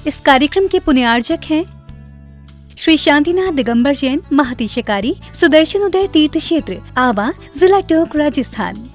इस कार्यक्रम के पुण्यार्जक हैं श्री शांतिनाथ दिगंबर जैन महातिशकारी सुदर्शन उदय तीर्थ क्षेत्र आवा, जिला टोंक, राजस्थान।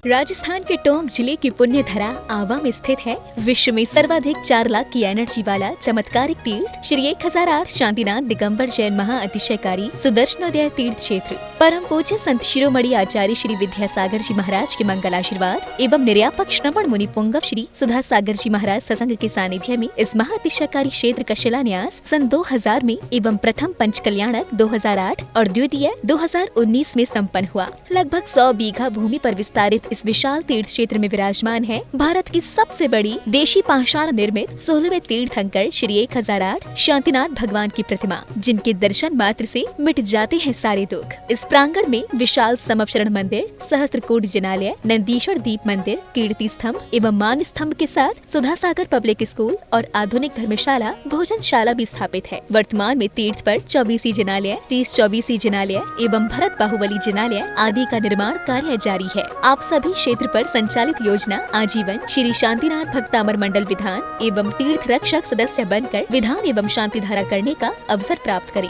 राजस्थान के टोंक जिले की पुण्य धरा आवा में स्थित है विश्व में सर्वाधिक 4 लाख की एनर्जी वाला चमत्कारिक तीर्थ श्री 1008 शांतिनाथ दिगंबर जैन महाअतिशयकारी सुदर्शनोदय तीर्थ क्षेत्र। परम पूज्य संत शिरोमणि आचार्य श्री विद्यासागर जी महाराज के मंगल आशीर्वाद एवं निर्यापक श्रवण मुनि पुंगव श्री सुधा सागर जी महाराज सत्संग के सानिध्य में इस महाअतिशयकारी क्षेत्र का शिलान्यास सन 2000 में एवं प्रथम पंच कल्याणक 2008 और द्वितीय 2019 में संपन्न हुआ। लगभग 100 बीघा भूमि पर विस्तारित इस विशाल तीर्थ क्षेत्र में विराजमान है भारत की सबसे बड़ी देशी पाषाण निर्मित 16वें तीर्थंकर श्री 1008 शांतिनाथ भगवान की प्रतिमा, जिनके दर्शन मात्र से मिट जाते हैं सारे दुख। इस प्रांगण में विशाल समवशरण मंदिर, सहस्त्रकूट जिनालय, नंदीश्वर दीप मंदिर, कीर्ति स्तंभ एवं मान स्तंभ के साथ सुधा सागर पब्लिक स्कूल और आधुनिक धर्मशाला, भोजनशाला भी स्थापित है। वर्तमान में तीर्थ पर 24 जिनालय, 30-24 जिनालय एवं भरत बाहुबली जिनालय आदि का निर्माण कार्य जारी है। आप सभी क्षेत्र पर संचालित योजना आजीवन श्री शांतिनाथ भक्तामर मंडल विधान एवं तीर्थ रक्षक सदस्य बनकर विधान एवं शांति धारा करने का अवसर प्राप्त करें।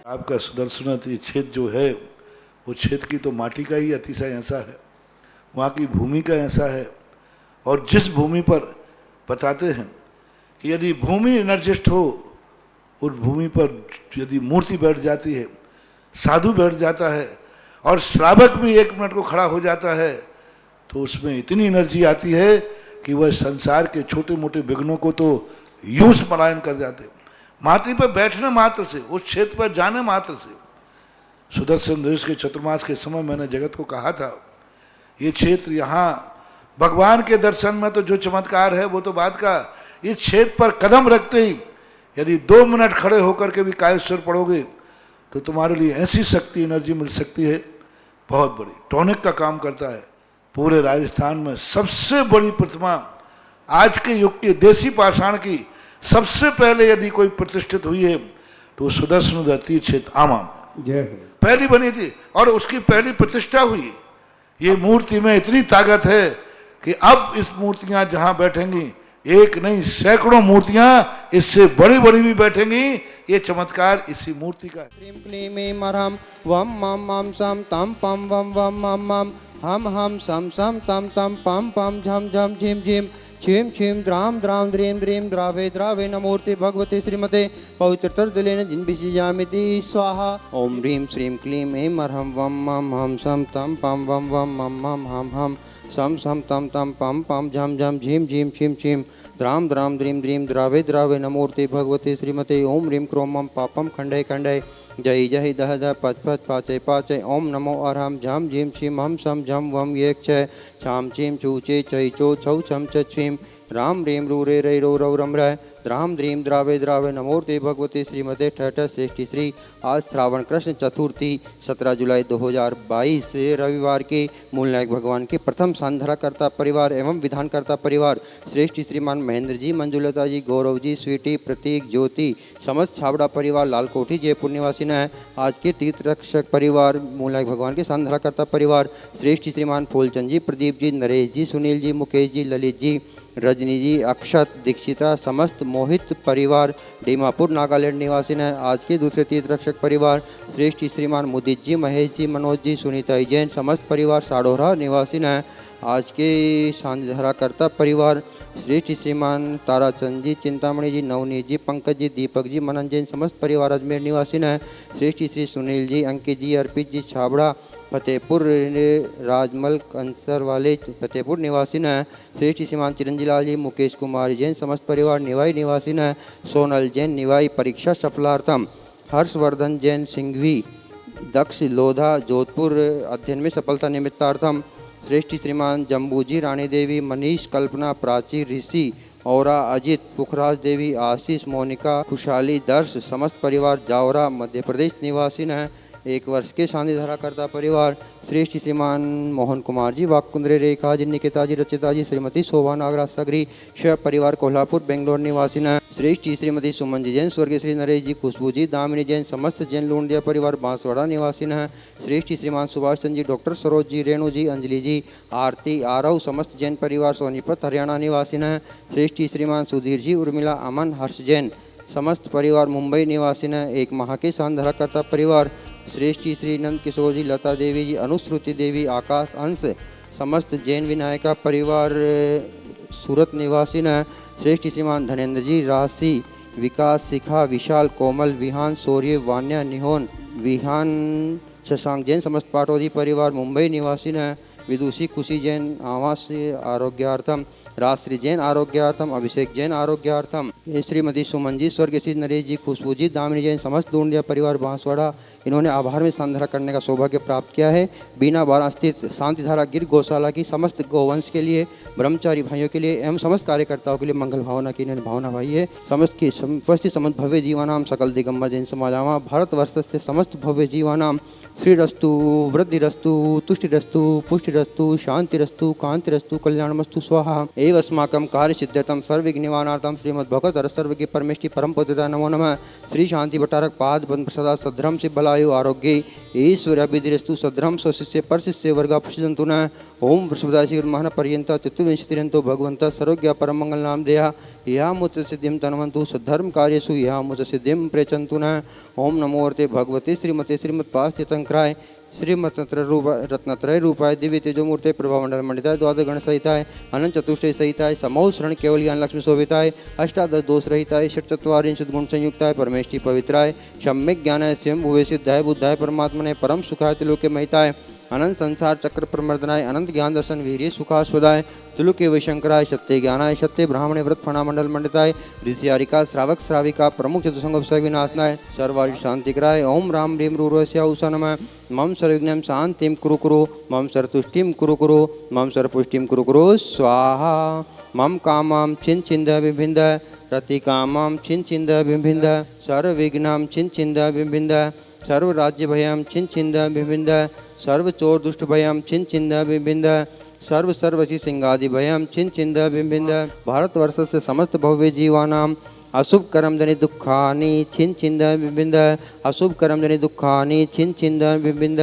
आपका सुदर्शन क्षेत्र जो है वो क्षेत्र की तो माटी का ही अतिशय ऐसा है, वहाँ की भूमि का ऐसा है। और जिस भूमि पर बताते हैं कि यदि भूमि एनर्जिस्ट हो, उस भूमि पर यदि मूर्ति बैठ जाती है, साधु बैठ जाता है और श्रावक भी 1 मिनट को खड़ा हो जाता है, तो उसमें इतनी एनर्जी आती है कि वह संसार के छोटे मोटे विघ्नों को तो यूं पलायन कर जाते। माटी पर बैठने मात्र से, उस क्षेत्र पर जाने मात्र से, सुदर्शन देश के चतुर्मास के समय मैंने जगत को कहा था, ये क्षेत्र यहाँ भगवान के दर्शन में तो जो चमत्कार है वो तो बात का, इस क्षेत्र पर कदम रखते ही यदि 2 मिनट खड़े होकर के भी कायेश्वर पढ़ोगे तो तुम्हारे लिए ऐसी शक्ति एनर्जी मिल सकती है बहुत बड़ी। टॉनिक का काम करता है। पूरे राजस्थान में सबसे बड़ी प्रतिमा आज के युग के देसी पाषाण की सबसे पहले यदि कोई प्रतिष्ठित हुई है तो सुदर्शन तीर्थ क्षेत्र आमा में पहली बनी थी और उसकी पहली प्रतिष्ठा हुई। ये मूर्ति में इतनी ताकत है कि अब इस मूर्तियां जहां बैठेंगी, एक नहीं सैकड़ों मूर्तियां इससे बड़ी बड़ी भी बैठेंगी। ये चमत्कार इसी मूर्ति का है। क्लीं क्लीं ऐं ह्रां वं मं मं सं तं पं वं वं मं मं हम हम सं सं तं तं पं पं झं झं झिं झिं क्षीं क्षीं द्रां द्रां द्रीं द्रीं द्रावे द्रावे नमोर्ते भगवते श्रीमते पवित्रतरजलेन जिन्विषयामिति स्वाहा। ओम ह्रीं श्रीं क्लीं ऐं ह्रां वं मं हम सं तं पं वं वं मं मं हम हम सम सम तम तम पम पम झम झम झीम झीम छिम छिम द्राम द्राम द्रीम द्रीम द्रावे द्रावे नमोर्ते भगवते श्रीमते ओम ह्रीं क्रों मम पापम खंडय खंडय जय जय दह दह पच पच पाचय पाचय ओम नमो अरहम झम झीम छिम हम सम झम वम एक छय छाम छिम छूचे चै चो छौ छम छिम राम ह्रीं रू रे रे रो रौ रम रय द्राम द्रीम द्रावे द्रावे नमोर्ते भगवते श्रीमते ठठ श्रेष्ठी श्री। आज श्रावण कृष्ण चतुर्थी 17 जुलाई 2022 से रविवार के मूलनायक भगवान के प्रथम सांधराकर्ता परिवार एवं विधानकर्ता परिवार श्रेष्ठी श्रीमान महेंद्र जी, मंजुलता जी, गौरव जी, स्वीटी, प्रतीक, ज्योति, समस्त छाबड़ा परिवार लालकोठी जयपुर निवासी न है। आज के तीर्थ रक्षक परिवार मूलनायक भगवान के सांधराकर्ता परिवार श्रेष्ठी श्रीमान फूलचंद जी, प्रदीप जी, नरेश जी, सुनील जी, मुकेश जी, ललित जी, रजनी जी, अक्षत, दीक्षिता, समस्त मोहित परिवार डीमापुर नागालैंड निवासी है। आज के दूसरे तीर्थ रक्षक परिवार श्रेष्ठ श्रीमान मुदित जी, महेश जी, मनोज जी, सुनीता जैन, समस्त परिवार साडोरा निवासी है। आज के सांधराकर्ता परिवार श्रेष्ठ श्रीमान ताराचंद जी, चिंतामणि जी, नवनीत जी, पंकज जी, दीपक जी, मनन जैन, समस्त परिवार अजमेर निवासी है। श्रेष्ठ श्री सुनील जी, अंकित जी, अर्पित जी, छाबड़ा फतेहपुर, राजमल कंसर वाले फतेहपुर निवासी न। श्रेष्ठ श्रीमान चिरंजी लाल जी, मुकेश कुमार जैन, समस्त परिवार निवाई निवासी न। सोनल जैन निवाई परीक्षा सफलार्थम, हर्षवर्धन जैन सिंघवी, दक्ष लोधा जोधपुर अध्ययन में सफलता निमित्तार्थम। श्रेष्ठ श्रीमान जम्बू जी, रानी देवी, मनीष, कल्पना, प्राची, ऋषि, औरा, अजित, पुखराज देवी, आशीष, मोनिका, खुशहाली, दर्श, समस्त परिवार जावरा मध्य प्रदेश निवासी न। 1 वर्ष के शांतिधारा कर्ता परिवार श्रेष्ठ श्रीमान मोहन कुमार जी, वाकुंद्रे रेखा जी, निकिता जी, रचिता जी, श्रीमती शोभा नागराज सगरी शिव परिवार कोल्हापुर बेंगलोर निवासी न श्रेष्ठ श्रीमती सुमन जी जैन, स्वर्गीय श्री नरेश जी, खुशबू जी, दामिनी जैन, समस्त जैन लूंडिया परिवार बांसवाड़ा निवासी न श्रेष्ठ श्रीमान सुभाष चंद्र जी, डॉक्टर सरोज जी, रेणु जी, अंजलि जी, आरती आरव, समस्त जैन परिवार सोनीपत हरियाणा निवासी न श्रेष्ठ श्रीमान सुधीर जी, उर्मिला अमन, हर्ष जैन, समस्त परिवार मुंबई निवासी न 1 माह के शांतिधारा कर्ता परिवार श्रेष्ठ श्री नंद किशोर जी, लता देवी जी, अनुश्रुति देवी, आकाश अंश, समस्त जैन विनायका परिवार सूरत निवासी न श्रेष्ठ श्रीमान धनेन्द्र जी, राशि, विकास, शिखा, विशाल, कोमल, विहान, शौर्य, वान्या, निहोन, विहान, शशांक जैन, समस्त पाटोदी परिवार मुंबई निवासी न विदुषी खुशी जैन आवास आरोग्यार्थम, राजश्री जैन आरोग्यार्थम, अभिषेक जैन आरोग्यार्थम, श्रीमती सुमन जी, स्वर्गीय श्री नरेश जी, खुशबू जी, दामिनी जैन, समस्त लूंडिया परिवार बांसवाड़ा, इन्होंने आभार में शांतिधारा करने का सौभाग्य प्राप्त किया है। बीना बारा स्थित शांतिधारा गिर गौशाला की समस्त गौवंश के लिए, ब्रह्मचारी भाइयों के लिए एवं समस्त कार्यकर्ताओं के लिए मंगल भावना की इन्होंने भावना भाई है। समस्त की उपस्थित समस्त भव्य जीवानाम सकल दिगंबर जैन समाजामा भारतवर्ष से समस्त भव्य जीवानाम श्रीरस्तु, वृद्धिरस्तु, तुष्टिरस्तु, पुष्टिरस्तु, शांतिरस्तु, कांतिरस्तु, कल्याणमस्तु स्वाहा। एव अस्माकं कार्य सिद्ध्यर्थम सर्वविघ्न निवारणार्थम श्रीमद्भगवत सर्वज्ञ परमेष्टि परम पतिता नमो नमः। श्री शांति भट्टारक पाद बंद सदा सद्रम से बलायु आरोग्य ईश्वर अभिधिरस्तु सद्रम स्वशिष्य परशिष्य वर्गा प्रसिद्धंतु न। ओम वृषभदासी महन पर्यंत चतुर्विंशतिरंतो भगवंत सर्वज्ञ परम मंगल नाम देहा या मुच सिद्धिम तन्वन्तु सद्धर्म कार्यसु या मुच सिद्धिम प्रेचन्तु न। ओम नमोर्ते भगवते श्रीमते श्रीमत्पास्त्यतंक्राय श्रीमत रत्नत्रय रूपाय दिव्य तेजोमूर्ते प्रभामंडल मंडिताय द्वादश गण सहिताय अनंत चतुष्टय सहिताय समौ शरण केवल ज्ञान लक्ष्मी शोभिताय अष्टादश दोष रहिताय षट्चत्वारिंशत् गुण संयुक्ताय परमेष्टि पवित्राय सम्यक ज्ञानाय स्वयं भुवे सिद्धाय बुद्धाय परमात्मने परम सुखाय त्रिलोके महिताय अनंत संसार चक्र प्रमर्दनाय अनंत ज्ञान दर्शन वीर्य सुखास्पदाय त्रिलोके वैशंकराय सत्य ज्ञानाय सत्य ब्राह्मणे व्रत फणामंडल मंडिताय ऋषियारिका श्रावक श्राविका प्रमुख चतुसंग विनाशनाय सर्वार्थ शांतिकराय ओम राम ह्रीम रूरस्य उषा नमः। मम सर्वज्ञं शांतिं कुरु कुरु मम सर्वतुष्टिं कुरु कुरु मम सर्वपुष्टिं कुरु कुरु स्वाहा। मम कामं छिन्द विभिन्द रतिकामं छिन्द विभिन्द सर्वविघ्नं छिन्द विभिन्द सर्वराज्यभयं छिन्द विभिन्द सर्वचोर दुष्ट भयं छिन्द विभिन्द सर्व सर्वसी सिंगादि भयं छिन्द विभिन्द भारतवर्ष से समस्त भव्य जीवानां अशुभ कर्म जनि दुखानि छिन्द विभिन्द अशुभ कर्म जनि दुखानि छिन्द विभिन्द।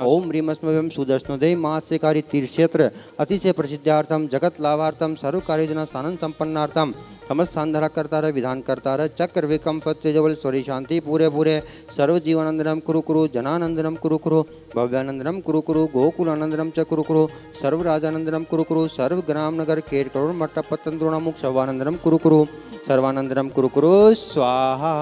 ओम ह्रीम अस्मभ्यम सुदर्शनोदय मात्स्यकारी तीर्थक्षेत्र अतिशय प्रसिद्धार्थम जगत लाभार्थम सर्व कार्यजना सानंद संपन्नार्थम समस्त शांतिधारा करता रहे विधान करता रहे चक्र विकम सत्य जबल स्वरी शांति पूरे पूरे सर्व जीवनंदनम कुरु कुरु जनानंदनम कुरु कुरु भव्यानंदनम कुरु कुरु गोकुलानंदनम च कुरु कुरु सर्व राजानंदनम कुरु कुरु सर्व ग्राम नगर केर करोड़ मट्ट पत्तंद्रोणामुख सर्वानंदनम कुरु कुरु सर्वानंदनम कुरु कुरु स्वाहा।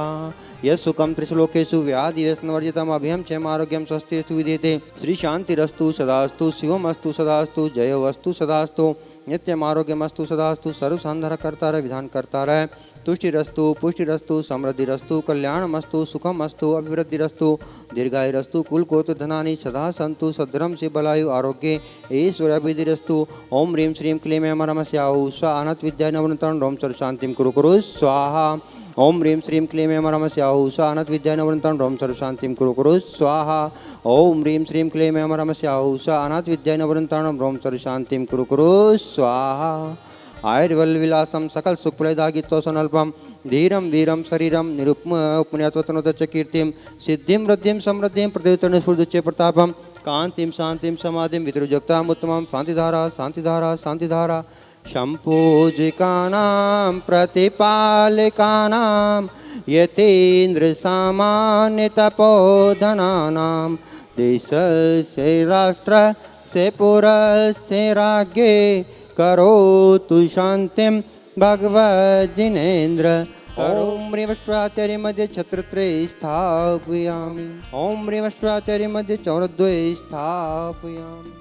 यस्सुखं त्रिश्लोकेषु व्याधि व्यसनवर्जितम् अभयं क्षेम आरोग्यं स्वस्तिस्तु विधीयते। श्री शांतिरस्तु सदास्तु शिवमस्तु सदास्तु जयोस्तु सदास्तु नित्यम आरोग्यमस्तु सदास्तु सर्व शांतिधारा करता रहे विधान करता रहे तुष्टिरस्तु पुष्टिरस्तु समृद्धिरस्तु कल्याणमस्तु सुखमस्तु अभिवृद्धिरस्तु दीर्घायुरस्तु कुल गोत्र धनानि सदा सन्तु सद्धर्म से बलायु आरोग्य ऐश्वर्याभिवृद्धिरस्तु। ओम ह्रीं श्रीं क्लीं ऐं रमस्याहु स्वा अनंत विद्याय नवनतं रोम सर्व शांतिं कुरु कुरु स्वाहा। ओम ह्रीं श्रीं क्लीं ऐं रमस्याहु स्वा अनंत विद्याय नवनतं रोम सर्व शांतिं कुरु कुरु स्वाहा। ओम ह्रीं श्रीं क्लीं ऐं रमस्याहु स्वा अनंत विद्याय नवनतं रोम सर्व शांतिं कुरु कुरु स्वाहा। आयुर्वल विलासम सकल सुखप्रदागित्वसनल्पम धीरम वीरम शरीरम निरुपम उपन्यासवतनोदच्च कीर्तिम सिद्धिं वृद्धिं समृद्धिं प्रतितन स्फुर्दुच्च प्रतापम कांतिम शांतिम समाधिम वितरुजक्ताम उत्तमम शांतिधारा शांतिधारा शांतिधारा शम्पूजिकानां प्रतिपालिकानां यतीन्द्र सामान्य तपोधनानां देशस्य राष्ट्र से पुरस्य राज्ञे करोतु शांतिं भगवज्जिनेन्द्र। ओम ह्रीमश्वाचार्य मध्ये छत्रत्रये स्थापयामि ओम ह्रीमश्वाचार्य मध्ये चौरद्वये स्थापयामि।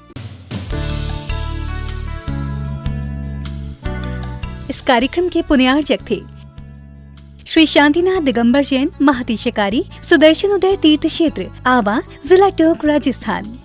इस कार्यक्रम के पुण्यार्चक थे श्री शांतिनाथ दिगंबर जैन, महती शिकारी, सुदर्शन उदय तीर्थ क्षेत्र, आवा, जिला टोंक, राजस्थान।